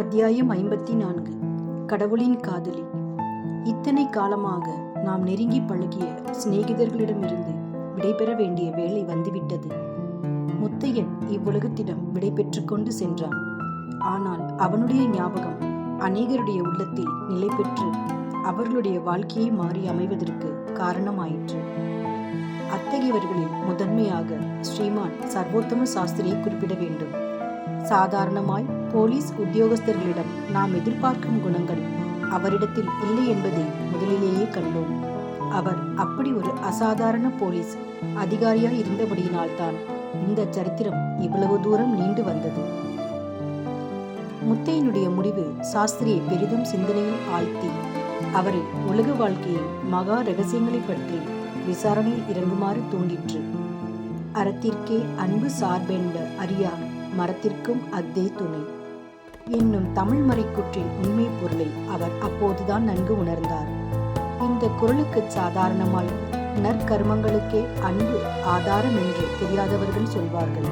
அத்தியாயம் 54. கடவுளின் காதலி. இத்தனை காலமாக நாம் நெருங்கி பழகிய சிநேகிதர்களிடமிருந்து விடைபெற வேண்டிய வேளை வந்துவிட்டது. முத்தையன் இவ்வுலகத்திடம் விடை பெற்று கொண்டு சென்றான். ஆனால் அவனுடைய ஞாபகம் அநேகருடைய உள்ளத்தில் நிலை பெற்று அவர்களுடைய வாழ்க்கையை மாறி அமைவதற்கு காரணமாயிற்று. அத்தகையவர்களில் முதன்மையாக ஸ்ரீமான் சர்வோத்தம சாஸ்திரியை குறிப்பிட வேண்டும். சாதாரணமாய் போலீஸ் உத்தியோகஸ்தர்களிடம் நாம் எதிர்பார்க்கும் குணங்கள் அவரிடத்தில் இல்லை என்பதை முதலிலேயே கண்டோம். அவர் அப்படி ஒரு அசாதாரண போலீஸ் அதிகாரியாய் இருந்தபடியினால்தான் இந்த சரித்திரம் இவ்வளவு தூரம் நீண்டு வந்தது. முத்தையனுடைய முடிவு சாஸ்திரியை பெரிதும் சிந்தனையில் ஆழ்த்தி அவரை உலக வாழ்க்கையின் மகா ரகசியங்களை பற்றி விசாரணையில் இறங்குமாறு தூண்டிற்று. அறத்திற்கே அன்பு சார்பென்ப அறியார் மரத்திற்கும் அத்தே துணை என்னும் தமிழ் மறைக்கூற்றின் உண்மை பொருளை அவர் அப்போதுதான் நன்கு உணர்ந்தார். இந்த குறளுக்கு சாதாரணமாய் நற்கர்மங்களுக்கே அன்பு ஆதாரம் என்று தெரியாதவர்கள் சொல்வார்கள்.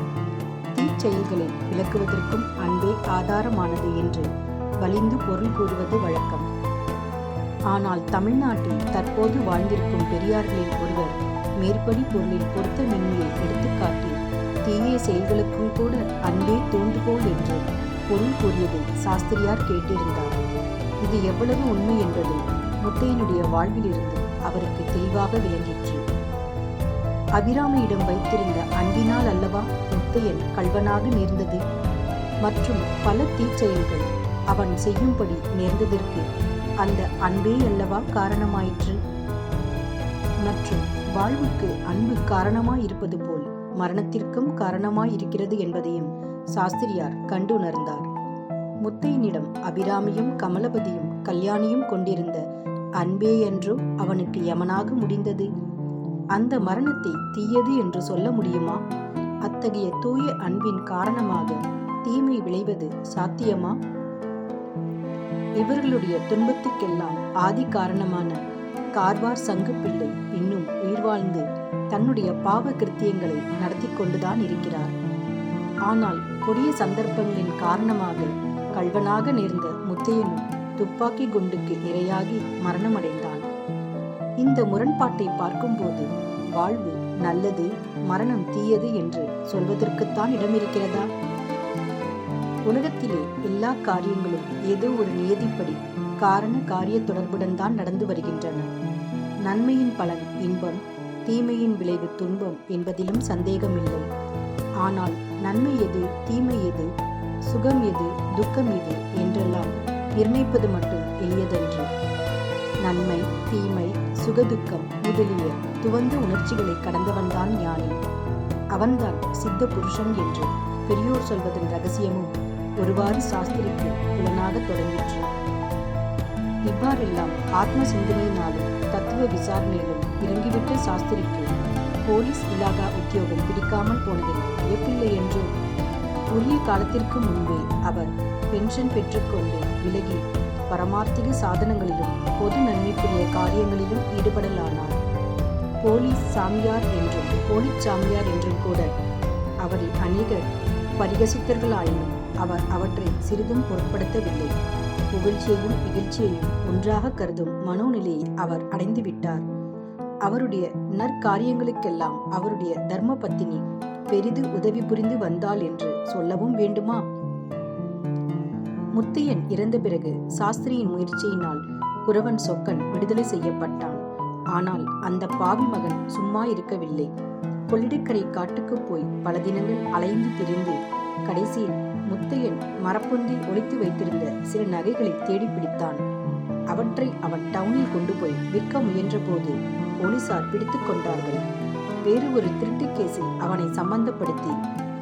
தீச்செயல்களை விளக்குவதற்கும் அன்பே ஆதாரமானது என்று வலிந்து பொருள் கூறுவது வழக்கம். ஆனால் தமிழ்நாட்டில் தற்போது வாழ்ந்திருக்கும் பெரியார்களில் ஒருவர் மேற்படி பொருளின் பொருத்தமின்மையை எடுத்துக்காட்டி தீய செயல்களுக்கும் கூட அன்பே தூண்டுகோல் என்று பொருள் கூறியதை சாஸ்திரியார் கேட்டிருந்தார். இது எவ்வளவு உண்மை என்பது முத்தையனுடைய வாழ்விலிருந்து அவருக்கு தெளிவாக விளங்கிற்று. அபிராமியிடம் வைத்திருந்த அன்பினால் அல்லவா முத்தையன் கள்வனாக நேர்ந்தது. மற்றும் பல தீச்செயல்கள் அவன் செய்யும்படி நேர்ந்ததற்கு அந்த அன்பே அல்லவா காரணமாயிற்று. மற்றும் வாழ்வுக்கு அன்பு காரணமாய் இருப்பது போல் மரணத்திற்கும் காரணமாய் இருக்கிறது என்பதையும் சாஸ்திரியார் கண்டுணர்ந்தார். முத்தையனிடம் அபிராமியும் கமலபதியும் கல்யாணியும் கொண்டிருந்த அன்பே என்றோ அவனுக்கு யமனாக முடிந்தது. அந்த மரணத்தை தீயது என்று சொல்ல முடியுமா? அத்தகைய தூய அன்பின் காரணமாக தீமை விளைவது சாத்தியமா? இவர்களுடைய துன்பத்துக்கெல்லாம் ஆதி காரணமான கார்வார் சங்கு பிள்ளை இன்னும் உயிர் வாழ்ந்து தன்னுடைய பாவ கிருத்தியங்களை நடத்தி கொண்டுதான் இருக்கிறார். ஆனால் கொடிய சந்தர்ப்பங்களின் காரணமாக கள்வனாக நேர்ந்த முத்தையனும் துப்பாக்கி குண்டுக்கு இரையாகி மரணமடைந்தான். இந்த முரண்பாட்டை பார்க்கும்போது வாழ்வு நல்லது, மரணம் தீயது என்று சொல்வதற்குத்தான் இடமிருக்கிறதா? உலகத்திலே எல்லா காரியங்களும் ஏதோ ஒரு நியதிப்படி காரண காரிய தொடர்புடன் தான் நடந்து வருகின்றன. நன்மையின் பலன் இன்பம், தீமையின் விளைவு துன்பம் என்பதிலும் சந்தேகமில்லை. ஆனால் நன்மை எது, தீமை எது, சுகம் எது, துக்கம் எது என்றெல்லாம் நிர்ணயிப்பது மட்டும் எளியதன்று. நன்மை, தீமை, சுகதுக்கம் முதலிய துவந்த உணர்ச்சிகளை கடந்தவன்தான் ஞானி. அவன்தான் சித்த புருஷன் என்று பெரியோர் சொல்வதன் ரகசியமும் ஒருவாறு சாஸ்திரிக்கு புலனாக தொடங்கிற்று. இவ்வாறெல்லாம் ஆத்ம சிந்தனையினாலும் தத்துவ விசாரணையிலும் இறங்கிவிட்ட சாஸ்திரிக்கு போலீஸ் இலாகா உத்தியோகம் பிடிக்காமல் போனதில் வியப்பில்லை என்றோ. உரிய காலத்திற்கு முன்பே அவர் பென்ஷன் பெற்றுக்கொண்டு விலகி பரமார்த்திக சாதனங்களிலும் பொது நன்மைக்குரிய காரியங்களிலும் ஈடுபடலானார். போலீஸ் சாமியார் என்றும் போலீஸ் சாமியார் என்றும் கூட அவரை அநேகர் பரிகசித்தர்களாயினும் அவர் அவற்றை சிறிதும் பொருட்படுத்தவில்லை. புகழ்ச்சியையும் இகழ்ச்சியையும் ஒன்றாக கருதும் மனோநிலையை அவர் அடைந்துவிட்டார். அவருடைய நற்காரியங்களுக்கெல்லாம் அவருடைய தர்ம பத்தினி பெரிது உதவி புரிந்து வந்தாள் என்று சொல்லவும் வேண்டுமா? முத்தையன் இறந்த பிறகு சாஸ்திரியின் முயற்சியினால் குறவன் சொக்கன் விடுதலை செய்யப்பட்டான். ஆனால் அந்த பாவி மகன் சும்மா இருக்கவில்லை. கொள்ளிடக்கரை காட்டுக்கு போய் பல தினங்கள் அலைந்து திரிந்து கடைசியில் முத்தையன் மரப்பொந்தில் ஒளித்து வைத்திருந்த சில நகைகளை தேடி பிடித்தான். அவற்றை அவன் டவுனில் கொண்டு போய் விற்க முயன்ற போது போலீசார் பிடித்துக் கொண்டார்கள். வேறு ஒரு திருட்டு கேஸில் அவனை சம்பந்தப்படுத்தி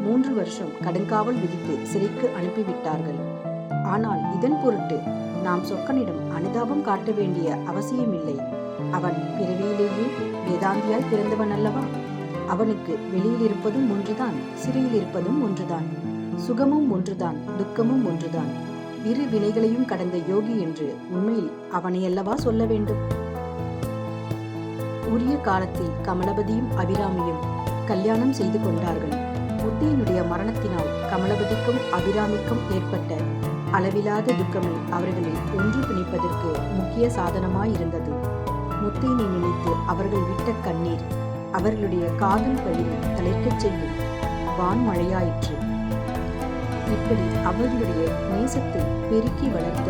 3 வருஷம் கடுங்காவல் விதித்து சிறைக்கு அனுப்பிவிட்டார்கள். ஆனால் இதன் பொருட்டு நாம் சொக்கனிடம் அனுதாபம் காட்ட வேண்டிய அவசியமில்லை. அவன் பிறவியிலேயே வேதாந்தியாய் பிறந்தவன் அல்லவா? அவனுக்கு வெளியில் இருப்பதும் ஒன்றுதான், சிறையில் இருப்பதும் ஒன்றுதான். சுகமும் ஒன்றுதான், துக்கமும் ஒன்றுதான். இரு வினைகளையும் கடந்த யோகி என்று உண்மையில் அவனையல்லவா சொல்ல வேண்டும்? உரிய காலத்தில் கமலபதியும் அபிராமியும் கல்யாணம் செய்து கொண்டார்கள். முத்தையனுடைய மரணத்தினால் கமலபதிக்கும் அபிராமிக்கும் ஏற்பட்ட அளவிலாத துக்கமே அவர்களை ஒன்று பிணைப்பதற்கு முக்கிய சாதனமாயிருந்தது. முத்தையனை நினைத்து அவர்கள் விட்ட கண்ணீர் அவர்களுடைய காதல் பயிரை தளிர்க்கச் செய்யும் வான்மழையாயிற்று. இப்படி அவர்களுடைய நேசத்தை பெருக்கி வளர்த்த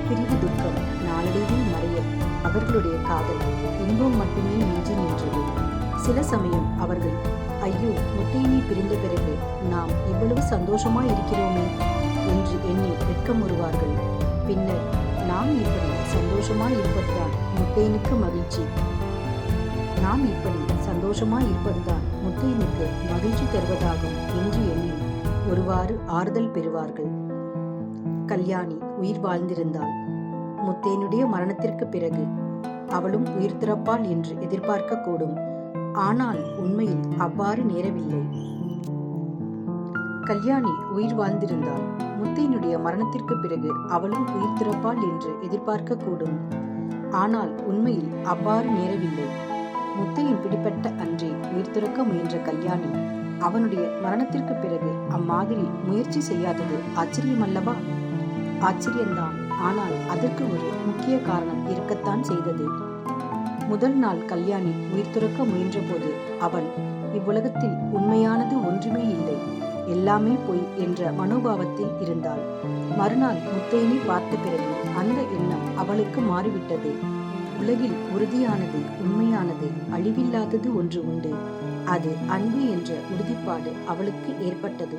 பிரிவு துக்கம் நாளடைவில் மறைய அவர்களுடைய காதல் இன்பம் மட்டுமே மிஞ்சி நின்றது. சில சமயம் அவர்கள், ஐயோ, முத்தையனை பிரிந்த பிறகு நாம் இவ்வளவு சந்தோஷமாய் இருக்கிறோமே என்று எண்ணி வெட்கமுறுவார்கள். பின்னர், நாம் இப்படி சந்தோஷமாய் இருப்பதுதான் முத்தையனுக்கு மகிழ்ச்சி, நாம் இப்படி சந்தோஷமாய் இருப்பதுதான் முத்தையனுக்கு மகிழ்ச்சி தருவதாகும் என்று எண்ணி ஒருவாறு ஆறுதல் பெறுவார்கள். கல்யாணி உயிர் வாழ்ந்திருந்தாள். முத்தையனுடைய மரணத்திற்கு பிறகு அவளும் உயிர் திறப்பாள் என்று எதிர்பார்க்க கூடும். ஆனால் உண்மையில் அவ்வாறு நேரவில்லை. கல்யாணி உயிர் வாழ்ந்திருந்தாள். முத்தையனுடைய மரணத்திற்கு பிறகு அவளும் உயிர் திறப்பாள் என்று எதிர்பார்க்க கூடும். ஆனால் உண்மையில் அவ்வாறு நேரவில்லை. முத்தையன் பிடிபட்ட அன்றே உயிர் திறக்க முயன்ற கல்யாணி அவனுடைய மரணத்திற்கு பிறகு அம்மாதிரி முயற்சி செய்யாதது ஆச்சரியமல்லவா? ஆச்சரியம்தான். ஆனால் அதற்கு ஒரு முக்கிய காரணம் இருக்கத்தான் செய்தது. முதல் நாள் கல்யாணி உயிர் துறக்க முயன்ற போது அவள் இவ்வுலகத்தில் உண்மையானது ஒன்றுமே இல்லை, எல்லாமே பொய் என்ற மனோபாவத்தில் இருந்தாள். மறுநாள் முத்தையனை பார்த்த பிறகு அந்த எண்ணம் அவளுக்கு மாறிவிட்டது. உலகில் உறுதியானது, உண்மையானது, அழிவில்லாதது ஒன்று உண்டு. அது அன்பு என்ற உறுதிப்பாடு அவளுக்கு ஏற்பட்டது.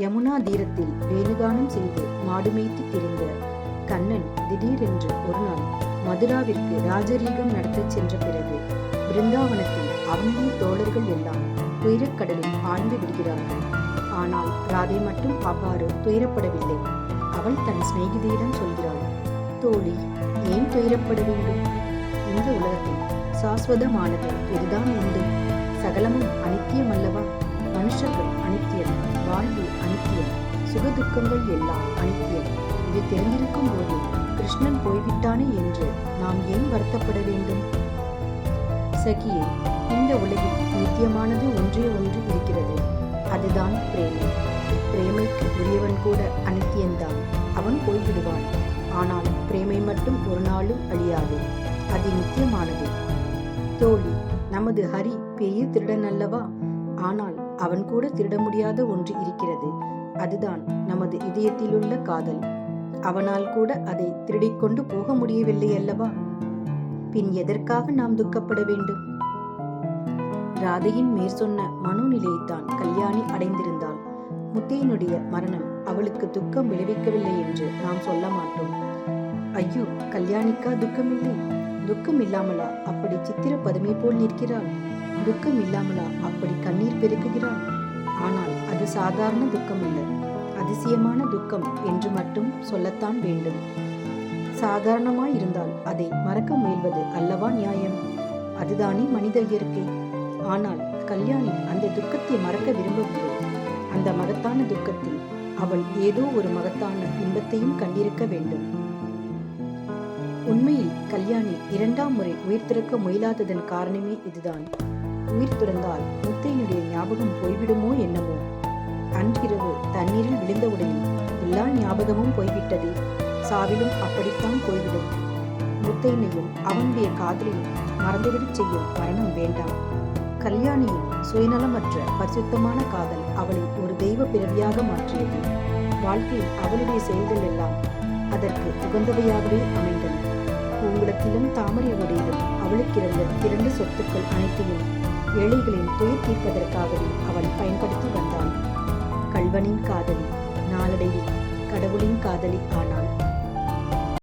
யமுனா தீரத்தில் வேணுகானம் செய்து மாடு மேய்த்து திரிந்த கண்ணன் திடீரென்று ஒரு நாள் மதுராவிற்கு ராஜரீகம் நடத்தச் சென்ற பிறகு பிருந்தாவனத்தில் அவனுடைய தோழர்கள் எல்லாம் துயரக்கடலில் ஆழ்ந்து விடுகிறார்கள். ஆனால் ராதை மட்டும் அவ்வாறு துயரப்படவில்லை. அவள் தன் சிநேகிதியிடம் சொல்கிறாள், தோழி, ஏன் துயரப்பட வேண்டும்? இந்த உலகத்தில் சாஸ்வதமானது எதுதான் உண்டு? சகலமும் அனித்தியம் அல்லவா? மனுஷர்கள் அனித்தியம், வாழ்வு அனித்தியம், சுகதுக்கங்கள் எல்லாம் அனித்தியம். இது தெரிந்திருக்கும் போது கிருஷ்ணன் போய்விட்டானே என்று நாம் ஏன் வருத்தப்பட வேண்டும்? சகியே, இந்த உலகில் நித்தியமானது ஒன்றே ஒன்று இருக்கிறது. அதுதான் பிரேமை. பிரேமைக்கு உரியவன் கூட அனித்தியந்தான். அவன் போய்விடுவான். ஆனால் பிரேமை மட்டும் ஒரு நாளும் அழியாது. அது நித்தியமானது. தோழி, நமது ஹரி பெரிய திருடன் அல்லவா? ஆனால் அவன் கூட திருட முடியாத ஒன்று இருக்கிறது. அதுதான் நமது இதயத்திலுள்ள காதல். அவனால் கூட அதை திருடிக்கொண்டு போக முடியவில்லை அல்லவா? பின் எதற்காக நாம் துக்கப்பட வேண்டும்? ராதையின் மேற்சொன்ன மனோநிலையைத்தான் கல்யாணி அடைந்திருந்தாள். முத்தையனுடைய மரணம் அவளுக்கு துக்கம் விளைவிக்கவில்லை என்று நாம் சொல்ல மாட்டோம். ஐயோ, கல்யாணிக்கா துக்கமில்லை? துக்கம் இல்லாமலா அப்படி சித்திர பதுமை போல் நிற்கிறாள்? துக்கம் இல்லாமலா அப்படி கண்ணீர் பெருக்குகிறாள்? ஆனால் அது சாதாரண துக்கம் அல்ல, அதிசயமான துக்கம் என்று மட்டும் சொல்லத்தான் வேண்டும். சாதாரணமாயிருந்தால் அதை மறக்க முயல்வது அல்லவா நியாயம்? அதுதானே மனித இயற்கை. ஆனால் கல்யாணி அந்த துக்கத்தை மறக்க விரும்பவில்லை. அந்த மகத்தான துக்கத்தில் அவள் ஏதோ ஒரு மகத்தான இன்பத்தையும் கண்டிருக்க வேண்டும். உண்மையில் கல்யாணி இரண்டாம் முறை உயிர் திறக்க முயலாததன் காரணமே இதுதான். உயிர் துறந்தால் முத்தையனுடைய ஞாபகம் போய்விடுமோ என்னமோ. அன்றிரவு தண்ணீரில் விழுந்தவுடனே எல்லா ஞாபகமும் போய்விட்டது. சாவிலும் அப்படித்தான் போய்விடும். முத்தையனையும் அவனுடைய காதலையும் மறந்துவிடச் செய்யும் மரணம் வேண்டாம். கல்யாணியின் சுயநலமற்ற பரிசுத்தமான காதல் அவளை ஒரு தெய்வ பிறவியாக மாற்றியது. வாழ்க்கையில் அவளுடைய செயல்கள் எல்லாம் அதற்கு உகந்தவையாகவே அமைந்தன. பூங்குளத்திலும் தாமரை உடையிலும் அவளுக்கிருந்த 2 சொத்துக்கள் அனைத்தையும் ஏழைகளின் துயர் தீர்ப்பதற்காகவே அவள் பயன்படுத்தி வந்தாள். கள்வனின் காதலி நாளடைவில் கடவுளின் காதலி ஆனாள்.